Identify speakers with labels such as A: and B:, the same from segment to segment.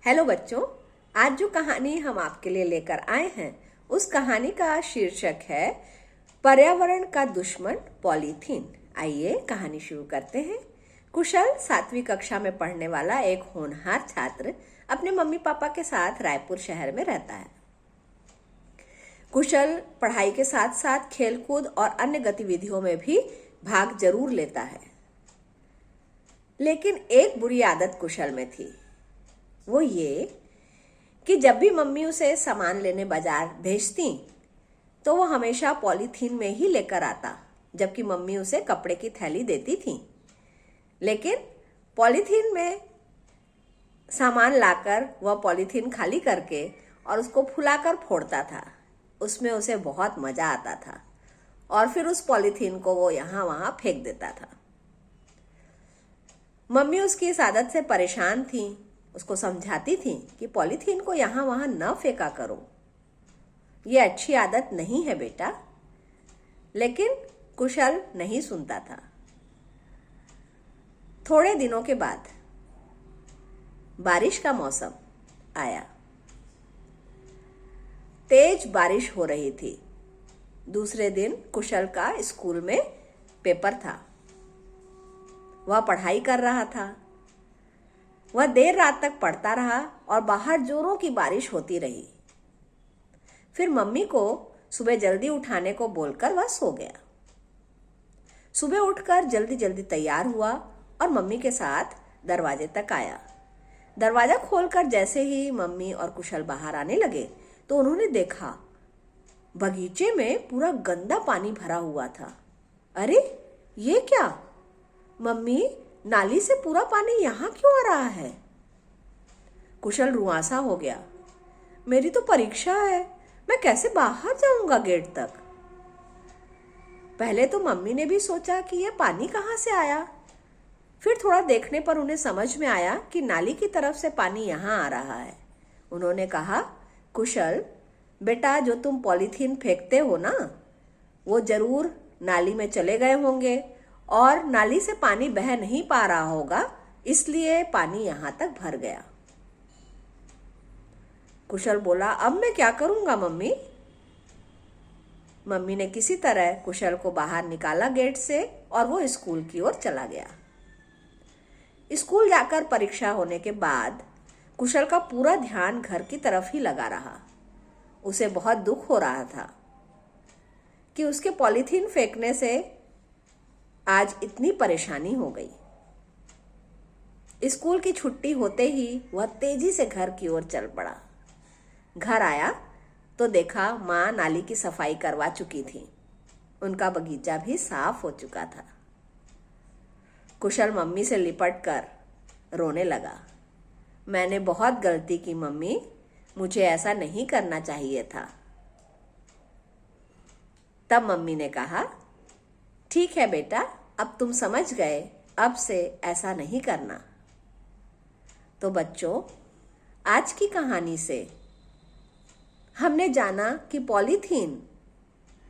A: Hello बच्चों, आज जो कहानी हम आपके लिए लेकर आए हैं उस कहानी का शीर्षक है पर्यावरण का दुश्मन पॉलीथीन। आइए कहानी शुरू करते हैं। कुशल 7वीं कक्षा में पढ़ने वाला एक होनहार छात्र अपने मम्मी पापा के साथ रायपुर शहर में रहता है। कुशल पढ़ाई के साथ साथ खेलकूद और अन्य गतिविधियों में भी भाग जरूर लेता है, लेकिन एक बुरी आदत कुशल में थी। वो ये कि जब भी मम्मी उसे सामान लेने बाजार भेजती तो वो हमेशा पॉलीथीन में ही लेकर आता, जबकि मम्मी उसे कपड़े की थैली देती थी। लेकिन पॉलीथीन में सामान लाकर वह पॉलीथीन खाली करके और उसको फुलाकर फोड़ता था। उसमें उसे बहुत मजा आता था और फिर उस पॉलीथीन को वो यहाँ वहाँ फेंक देता था। मम्मी उसकी इस आदत से परेशान थी। उसको समझाती थी कि पॉलीथीन को यहाँ वहाँ न फेंका करो, ये अच्छी आदत नहीं है बेटा। लेकिन कुशल नहीं सुनता था। थोड़े दिनों के बाद बारिश का मौसम आया। तेज बारिश हो रही थी। दूसरे दिन कुशल का स्कूल में पेपर था। वह पढ़ाई कर रहा था। वह देर रात तक पढ़ता रहा और बाहर जोरों की बारिश होती रही। फिर मम्मी को सुबह जल्दी उठाने को बोलकर वह सो गया। सुबह उठकर जल्दी जल्दी तैयार हुआ और मम्मी के साथ दरवाजे तक आया। दरवाजा खोलकर जैसे ही मम्मी और कुशल बाहर आने लगे तो उन्होंने देखा बगीचे में पूरा गंदा पानी भरा हुआ था। अरे ये क्या मम्मी, नाली से पूरा पानी यहाँ क्यों आ रहा है? कुशल रुआंसा हो गया। मेरी तो परीक्षा है, मैं कैसे बाहर जाऊंगा गेट तक? पहले तो मम्मी ने भी सोचा कि यह पानी कहाँ से आया। फिर थोड़ा देखने पर उन्हें समझ में आया कि नाली की तरफ से पानी यहाँ आ रहा है। उन्होंने कहा, कुशल बेटा, जो तुम पॉलीथीन फेंकते हो ना, वो जरूर नाली में चले गए होंगे और नाली से पानी बह नहीं पा रहा होगा, इसलिए पानी यहां तक भर गया। कुशल बोला, अब मैं क्या करूंगा मम्मी? मम्मी ने किसी तरह कुशल को बाहर निकाला गेट से और वो स्कूल की ओर चला गया। स्कूल जाकर परीक्षा होने के बाद कुशल का पूरा ध्यान घर की तरफ ही लगा रहा। उसे बहुत दुख हो रहा था कि उसके पॉलीथीन फेंकने से आज इतनी परेशानी हो गई। स्कूल की छुट्टी होते ही वह तेजी से घर की ओर चल पड़ा। घर आया तो देखा माँ नाली की सफाई करवा चुकी थी। उनका बगीचा भी साफ हो चुका था। कुशल मम्मी से लिपट कर रोने लगा। मैंने बहुत गलती की मम्मी, मुझे ऐसा नहीं करना चाहिए था। तब मम्मी ने कहा, ठीक है बेटा, अब तुम समझ गए, अब से ऐसा नहीं करना। तो बच्चों, आज की कहानी से हमने जाना कि पॉलीथीन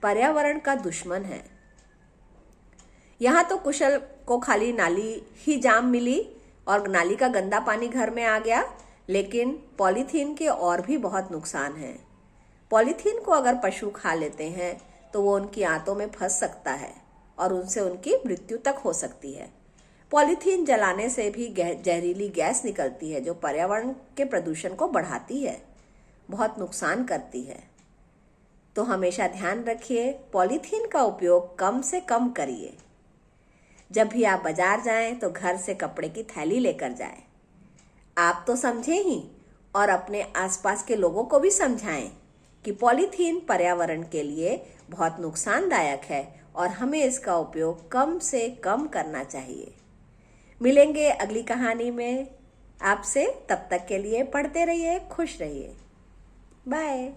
A: पर्यावरण का दुश्मन है। यहाँ तो कुशल को खाली नाली ही जाम मिली और नाली का गंदा पानी घर में आ गया, लेकिन पॉलीथीन के और भी बहुत नुकसान हैं। पॉलीथीन को अगर पशु खा लेते हैं तो वो उनकी आंतों में फंस सकता है और उनसे उनकी मृत्यु तक हो सकती है। पॉलीथीन जलाने से भी जहरीली गैस निकलती है जो पर्यावरण के प्रदूषण को बढ़ाती है, बहुत नुकसान करती है। तो हमेशा ध्यान रखिए, पॉलीथीन का उपयोग कम से कम करिए। जब भी आप बाजार जाएं तो घर से कपड़े की थैली लेकर जाएं। आप तो समझे ही और अपने आसपास के लोगों को भी समझाएं कि पॉलीथीन पर्यावरण के लिए बहुत नुकसानदायक है और हमें इसका उपयोग कम से कम करना चाहिए। मिलेंगे अगली कहानी में आपसे। तब तक के लिए पढ़ते रहिए, खुश रहिए। बाय।